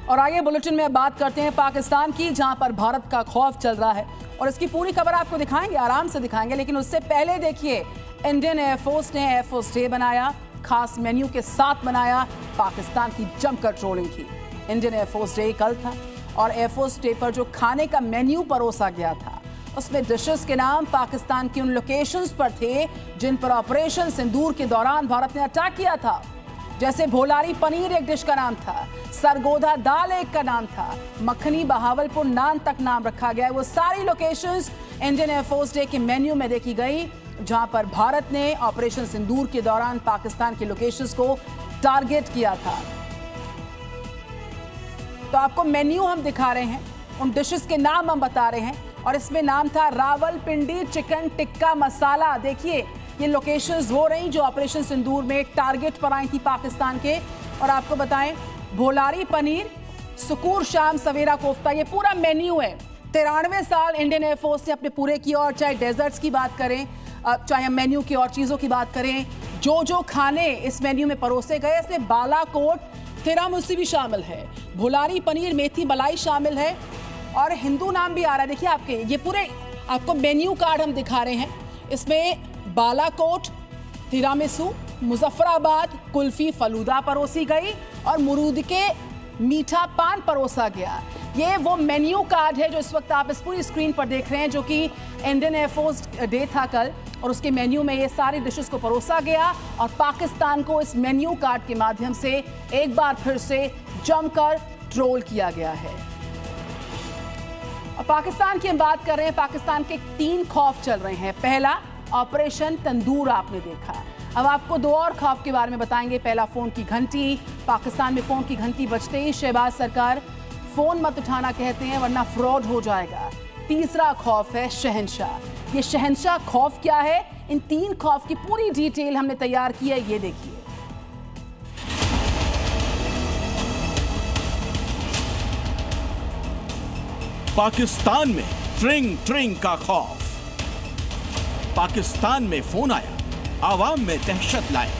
और आगे बुलेटिन में बात करते हैं पाकिस्तान की, जहां पर भारत का खौफ चल रहा है और इसकी पूरी खबर आपको दिखाएंगे, आराम से दिखाएंगे। लेकिन उससे पहले देखिए, इंडियन एयरफोर्स ने एयरफोर्स डे बनाया, खास मेन्यू के साथ बनाया, पाकिस्तान की जमकर ट्रोलिंग की। इंडियन एयरफोर्स डे कल था और एयरफोर्स डे पर जो खाने का मेन्यू परोसा गया था, उसमें डिशेस के नाम पाकिस्तान की उन लोकेशंस पर थे जिन पर ऑपरेशन सिंदूर के दौरान भारत ने अटैक किया था। जैसे भोलारी पनीर एक डिश का नाम था, सरगोधा दाल एक का नाम था, मखनी बहावलपुर नान तक नाम रखा गया है। वो सारी लोकेशंस इंडियन एयरफोर्स डे के मेन्यू में देखी गई, जहां पर भारत ने ऑपरेशन सिंदूर के दौरान पाकिस्तान के लोकेशंस को टारगेट किया था। तो आपको मेन्यू हम दिखा रहे हैं, उन डिशेस के नाम हम बता रहे हैं, और इसमें नाम था रावलपिंडी चिकन टिक्का मसाला। देखिए, ये लोकेशंस वो रही जो ऑपरेशन सिंदूर में टारगेट पर आई थी पाकिस्तान के। और आपको बताएं, भोलारी पनीर, सुकूर शाम सवेरा कोफ्ता, ये पूरा मेन्यू है। 93 साल इंडियन एयरफोर्स ने अपने पूरे किए, और चाहे डेजर्ट्स की बात करें, चाहे हम मेन्यू की और चीज़ों की बात करें, जो खाने इस मेन्यू में परोसे गए, इसमें बालाकोट तिरामुसी भी शामिल है, भोलारी पनीर मेथी मलाई शामिल है, और हिंदू नाम भी आ रहा है। देखिए, आपके ये पूरे आपको मेन्यू कार्ड हम दिखा रहे हैं। इसमें बालाकोट, तिरामिसू, मुजफ्फराबाद कुल्फी फलूदा परोसी गई और मुरूद के मीठा पान परोसा गया। ये वो मेन्यू कार्ड है जो इस वक्त आप इस पूरी स्क्रीन पर देख रहे हैं, जो कि इंडियन एयरफोर्स डे था कल, और उसके मेन्यू में ये सारी डिशेस को परोसा गया और पाकिस्तान को इस मेन्यू कार्ड के माध्यम से एक बार फिर से जमकर ट्रोल किया गया है। और पाकिस्तान की हम बात कर रहे हैं, पाकिस्तान के 3 खौफ चल रहे हैं। पहला, ऑपरेशन तंदूर आपने देखा। अब आपको 2 और खौफ के बारे में बताएंगे। पहला, फोन की घंटी। पाकिस्तान में फोन की घंटी बजते ही शहबाज सरकार फोन मत उठाना कहते हैं वरना फ्रॉड हो जाएगा। तीसरा खौफ है शहंशाह। ये शहंशाह खौफ क्या है, इन 3 खौफ की पूरी डिटेल हमने तैयार की है, ये देखिए। पाकिस्तान में ट्रिंग ट्रिंग का खौफ। पाकिस्तान में फोन आया, आवाम में दहशत लाया।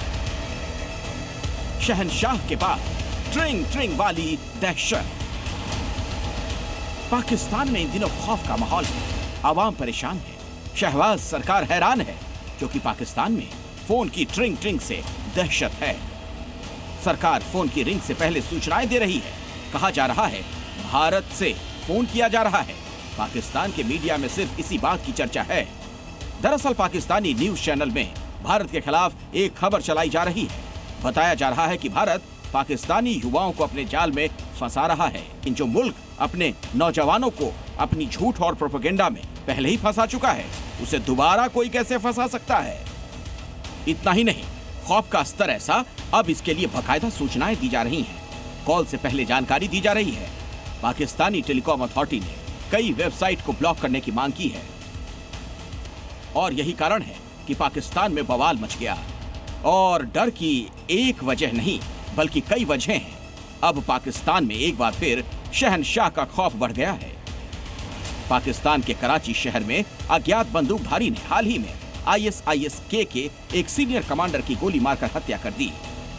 शहंशाह के बाद ट्रिंग ट्रिंग वाली दहशत। पाकिस्तान में इन दिनों खौफ का माहौल है, आवाम परेशान है, शहबाज सरकार हैरान है, क्योंकि पाकिस्तान में फोन की ट्रिंग ट्रिंग से दहशत है। सरकार फोन की रिंग से पहले सूचनाएं दे रही है। कहा जा रहा है भारत से फोन किया जा रहा है। पाकिस्तान के मीडिया में सिर्फ इसी बात की चर्चा है। दरअसल पाकिस्तानी न्यूज चैनल में भारत के खिलाफ एक खबर चलाई जा रही है। बताया जा रहा है कि भारत पाकिस्तानी युवाओं को अपने जाल में फंसा रहा है। इन जो मुल्क अपने नौजवानों को अपनी झूठ और प्रोपेगेंडा में पहले ही फंसा चुका है, उसे दोबारा कोई कैसे फंसा सकता है। इतना ही नहीं, खौफ का स्तर ऐसा, अब इसके लिए बाकायदा सूचनाएं दी जा रही हैं। कॉल से पहले जानकारी दी जा रही है। पाकिस्तानी टेलीकॉम अथॉरिटी ने कई वेबसाइट को ब्लॉक करने की मांग की है, और यही कारण है कि पाकिस्तान में बवाल मच गया। और डर की एक वजह नहीं, बल्कि कई वजह हैं। अब पाकिस्तान में एक बार फिर शहंशाह का खौफ बढ़ गया है। पाकिस्तान के कराची शहर में अज्ञात बंदूकधारी ने हाल ही में ISIS-K के एक सीनियर कमांडर की गोली मारकर हत्या कर दी।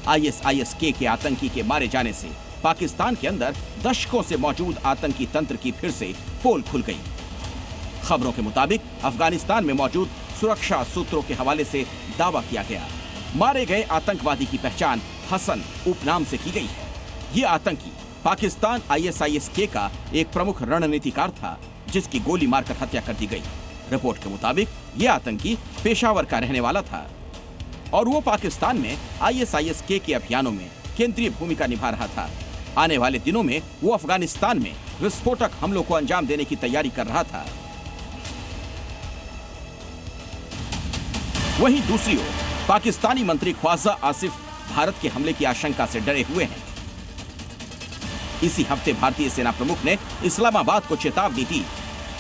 ISIS-K के आतंकी के मारे जाने से पाकिस्तान के अंदर दशकों से मौजूद आतंकी तंत्र की फिर से पोल खुल गई। खबरों के मुताबिक अफगानिस्तान में मौजूद सुरक्षा सूत्रों के हवाले से दावा किया गया, मारे गए आतंकवादी की पहचान हसन उपनाम से की गई है। ये आतंकी पाकिस्तान ISIS-K का एक प्रमुख रणनीतिकार था, जिसकी गोली मारकर हत्या कर दी गई। रिपोर्ट के मुताबिक ये आतंकी पेशावर का रहने वाला था और वो पाकिस्तान में ISIS-K के अभियानों में केंद्रीय भूमिका निभा रहा था। आने वाले दिनों में वो अफगानिस्तान में विस्फोटक हमलों को अंजाम देने की तैयारी कर रहा था। वहीं दूसरी ओर पाकिस्तानी मंत्री ख्वाजा आसिफ भारत के हमले की आशंका से डरे हुए हैं। इसी हफ्ते भारतीय सेना प्रमुख ने इस्लामाबाद को चेतावनी दी,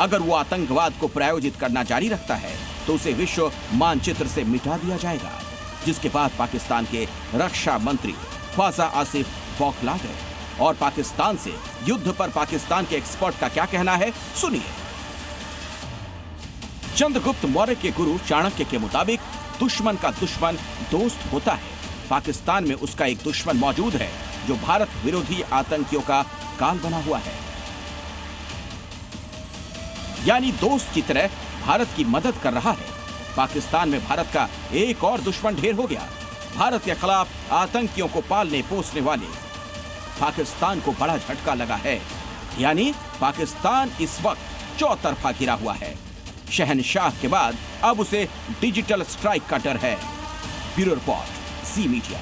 अगर वो आतंकवाद को प्रायोजित करना जारी रखता है तो उसे विश्व मानचित्र से मिटा दिया जाएगा। जिसके बाद पाकिस्तान के रक्षा मंत्री ख्वाजा आसिफ बौखला गए। और पाकिस्तान से युद्ध पर पाकिस्तान के एक्सपर्ट का क्या कहना है, सुनिए। चंद्रगुप्त मौर्य के गुरु चाणक्य के मुताबिक दुश्मन का दुश्मन दोस्त होता है। पाकिस्तान में उसका एक दुश्मन मौजूद है जो भारत विरोधी आतंकियों का काल बना हुआ है। यानी दोस्त की तरह भारत की मदद कर रहा है। पाकिस्तान में भारत का एक और दुश्मन ढेर हो गया। भारत के खिलाफ आतंकियों को पालने पोसने वाले पाकिस्तान को बड़ा झटका लगा है। यानी पाकिस्तान इस वक्त चौतरफा घिरा हुआ है। शहनशाह के बाद अब उसे डिजिटल स्ट्राइक का डर है। ब्यूरो रिपोर्ट, ज़ी मीडिया।